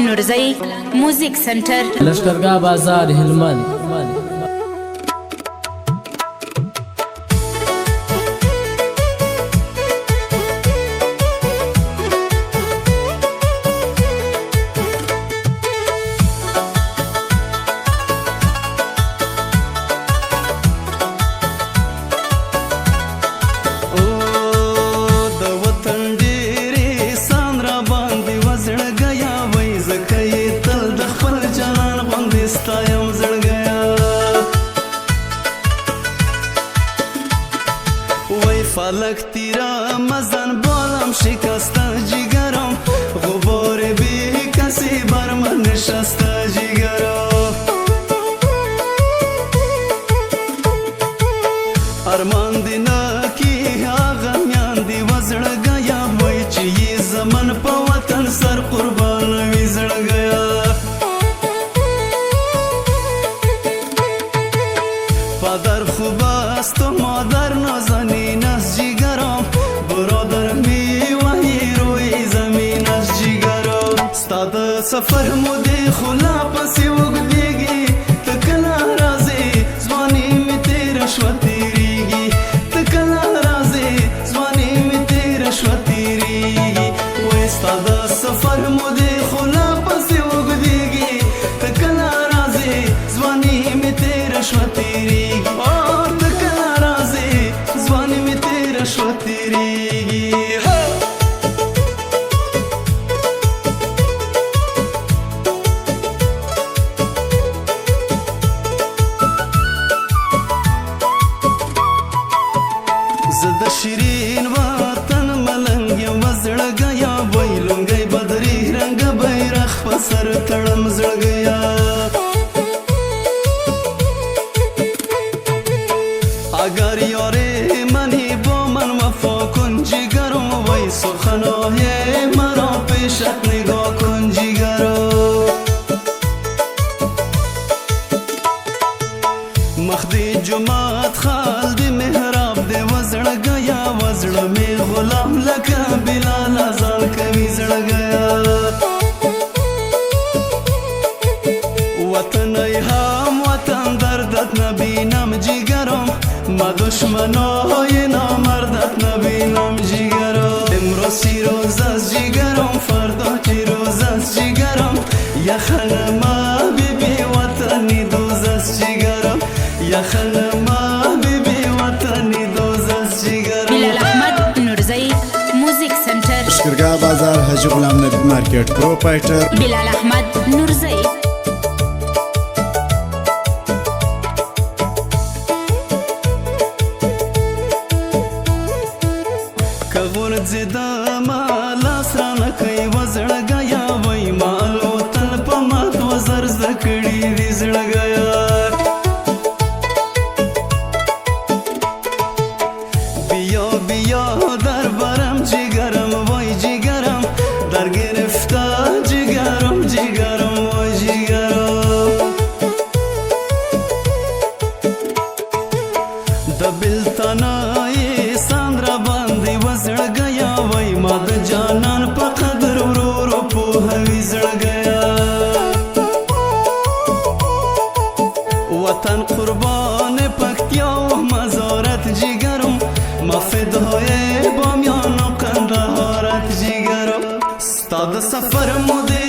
نورزئی موزیک سنټر لشکرګاه بازار هلمند. فلک تیرا مزن بالم شکسته جگرم غبار بی کسی بر من نشسته جگرم ارمان دینا کی آغا میاندی وزر گیا وی چی زمن پا وطن سر قربان ویزر گیا پدر خوب است و مادر نازنین است جگرم برادر می وحی روی زمین است جگرم ستاد سفر مودی خلا پسی وگدیگی تکلا رازی زوانی می تیرش و تیریگی تکلا رازی زوانی می تیرش و تیریگی و ستاد سفر مودی خلا پسی وگدیگی تکلا رازی زوانی می تیرش و تیریگی زد شیرین وطن ملنگ وزړګ یا ویلونګي بدري رنگ بیرخ په سر تړم زړګ یا اگر یاره منی با من وفا کن جگرم وی سخنهای مرا پیشت نگاه کن جگرم مخدی جماعت خالد محراب دی وزړ گیا وزړ می غلام لکه بلال ازال کوي زړ گیا وطن هم وطن دردت نبینم جگرم ما دشمنای نامردت نبینم جگرم امروز چی روز از جگرم فردا چی روز از جگرم یخن ما بی وطنی دوز از جگرم یخن ما بی وطنی دوز از جگرم. بلال احمد نورزئی موزیک سنټر لشکرګاه بازار حاجی غلام نبی مارکیټ پروپرایټر بلال احمد نورزئی کغور زیدا مالا سرانه کوي وزړ گیا وای مال وطن په مات وزر زکړی دي زړ گیا بیا بیا در برم جگرم وای جگرم در گرفته جگرم جگرم وای جگرم دبل تنای ساندرا باندې وزړ گیا وای ما د جانان په قدر ورو په هوی زړ گیا وطن قربان پکتیا و مزارت جگرم ما فدای بامیان و قندهارت جگرم ستاد سفر مده